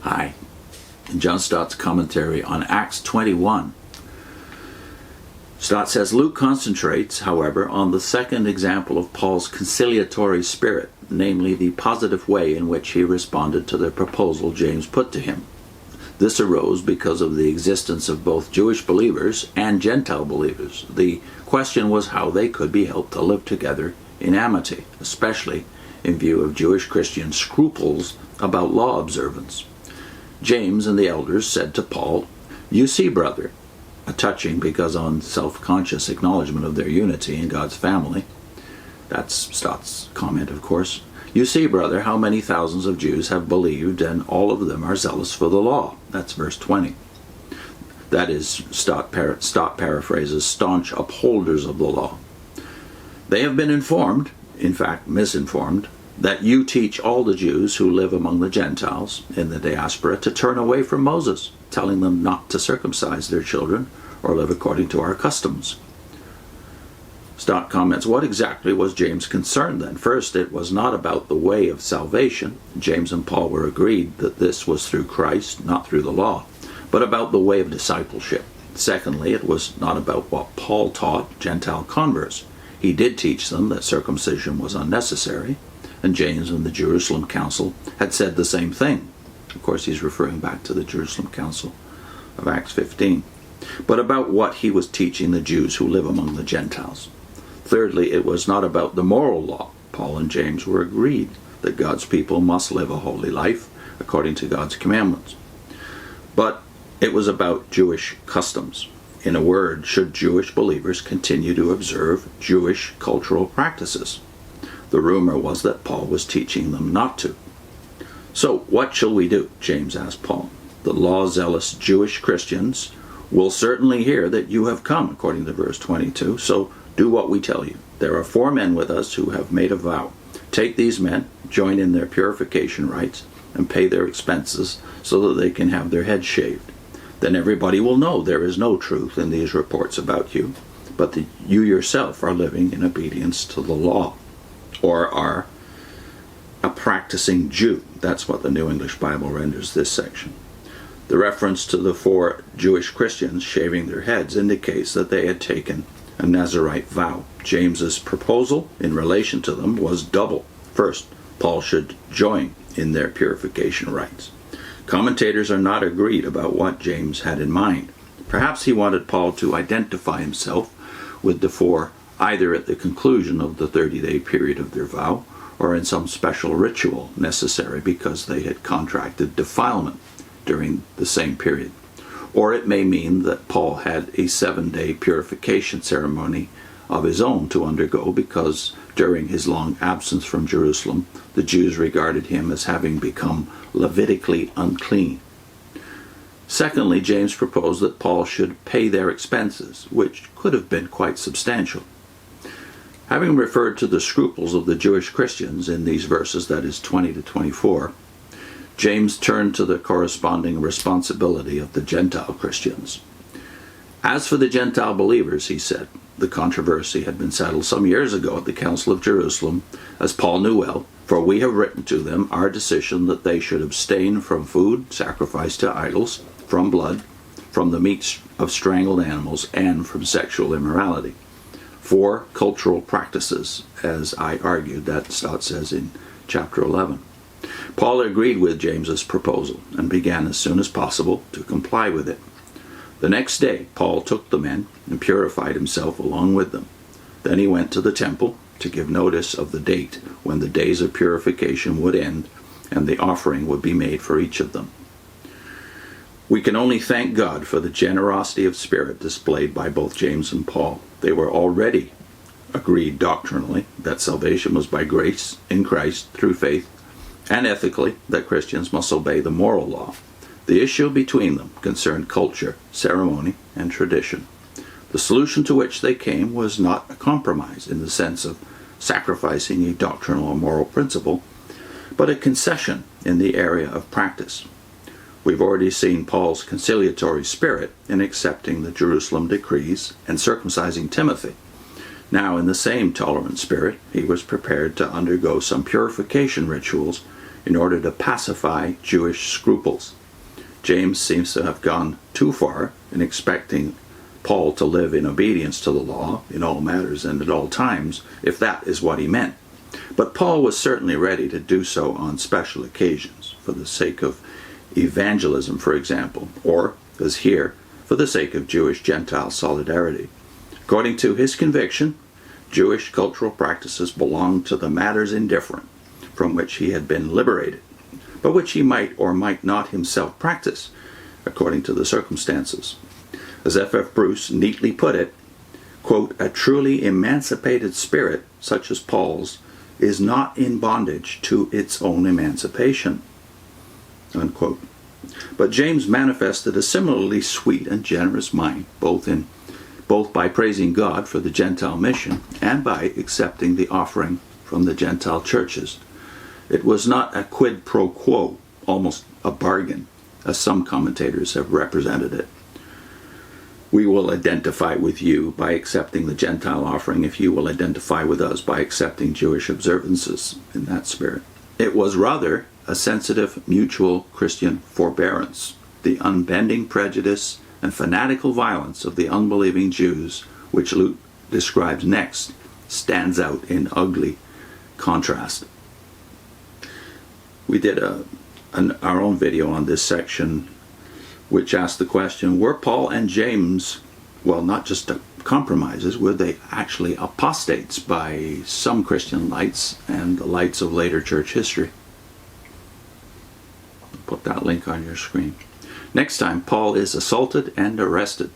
Hi. In John Stott's commentary on Acts 21, Stott says, Luke concentrates, however, on the second example of Paul's conciliatory spirit, namely the positive way in which he responded to the proposal James put to him. This arose because of the existence of both Jewish believers and Gentile believers. The question was how they could be helped to live together in amity, especially in view of Jewish Christian scruples about law observance. James and the elders said to Paul, "You see, brother," a touching because on self-conscious acknowledgement of their unity in God's family. That's Stott's comment, of course. "You see, brother, how many thousands of Jews have believed, and all of them are zealous for the law." That's verse 20. That is, Stott paraphrases, staunch upholders of the law. "They have been informed, in fact misinformed, that you teach all the Jews who live among the Gentiles in the diaspora to turn away from Moses, telling them not to circumcise their children or live according to our customs." Stott comments, what exactly was James' concern then? First, it was not about the way of salvation. James and Paul were agreed that this was through Christ, not through the law, but about the way of discipleship. Secondly, it was not about what Paul taught Gentile converts. He did teach them that circumcision was unnecessary, and James and the Jerusalem Council had said the same thing. Of course, he's referring back to the Jerusalem Council of Acts 15. But about what he was teaching the Jews who live among the Gentiles. Thirdly, it was not about the moral law. Paul and James were agreed that God's people must live a holy life according to God's commandments. But it was about Jewish customs. In a word, should Jewish believers continue to observe Jewish cultural practices? The rumor was that Paul was teaching them not to. "So what shall we do?" James asked Paul. "The law-zealous Jewish Christians will certainly hear that you have come," according to verse 22, "so do what we tell you. There are 4 men with us who have made a vow. Take these men, join in their purification rites, and pay their expenses so that they can have their heads shaved. Then everybody will know there is no truth in these reports about you, but that you yourself are living in obedience to the law, or are a practicing Jew." That's what the New English Bible renders this section. The reference to the 4 Jewish Christians shaving their heads indicates that they had taken a Nazirite vow. James's proposal in relation to them was double. First, Paul should join in their purification rites. Commentators are not agreed about what James had in mind. Perhaps he wanted Paul to identify himself with the 4 either at the conclusion of the 30-day period of their vow or in some special ritual necessary because they had contracted defilement during the same period. Or it may mean that Paul had a 7-day purification ceremony of his own to undergo because during his long absence from Jerusalem, the Jews regarded him as having become Levitically unclean. Secondly, James proposed that Paul should pay their expenses, which could have been quite substantial. Having referred to the scruples of the Jewish Christians in these verses, that is 20 to 24, James turned to the corresponding responsibility of the Gentile Christians. "As for the Gentile believers," he said, the controversy had been settled some years ago at the Council of Jerusalem, as Paul knew well, "for we have written to them our decision that they should abstain from food sacrificed to idols, from blood, from the meat of strangled animals, and from sexual immorality." 4 cultural practices, as I argued, that Stott says in chapter 11. Paul agreed with James's proposal and began as soon as possible to comply with it. The next day, Paul took the men and purified himself along with them. Then he went to the temple to give notice of the date when the days of purification would end and the offering would be made for each of them. We can only thank God for the generosity of spirit displayed by both James and Paul. They were already agreed doctrinally that salvation was by grace in Christ through faith, and ethically that Christians must obey the moral law. The issue between them concerned culture, ceremony, and tradition. The solution to which they came was not a compromise in the sense of sacrificing a doctrinal or moral principle, but a concession in the area of practice. We've already seen Paul's conciliatory spirit in accepting the Jerusalem decrees and circumcising Timothy. Now, in the same tolerant spirit, he was prepared to undergo some purification rituals in order to pacify Jewish scruples. James seems to have gone too far in expecting Paul to live in obedience to the law in all matters and at all times, if that is what he meant. But Paul was certainly ready to do so on special occasions, for the sake of evangelism, for example, or, as here, for the sake of Jewish-Gentile solidarity. According to his conviction, Jewish cultural practices belonged to the matters indifferent, from which he had been liberated, but which he might or might not himself practice, according to the circumstances. As F.F. Bruce neatly put it, quote, "A truly emancipated spirit, such as Paul's, is not in bondage to its own emancipation," unquote. But James manifested a similarly sweet and generous mind, both by praising God for the Gentile mission and by accepting the offering from the Gentile churches. It was not a quid pro quo, almost a bargain, as some commentators have represented it. We will identify with you by accepting the Gentile offering if you will identify with us by accepting Jewish observances in that spirit. It was rather a sensitive, mutual Christian forbearance. The unbending prejudice and fanatical violence of the unbelieving Jews, which Luke describes next, stands out in ugly contrast. We did our own video on this section, which asked the question, were Paul and James, well, not just compromises, were they actually apostates by some Christian lights and the lights of later church history? I'll put that link on your screen. Next time, Paul is assaulted and arrested.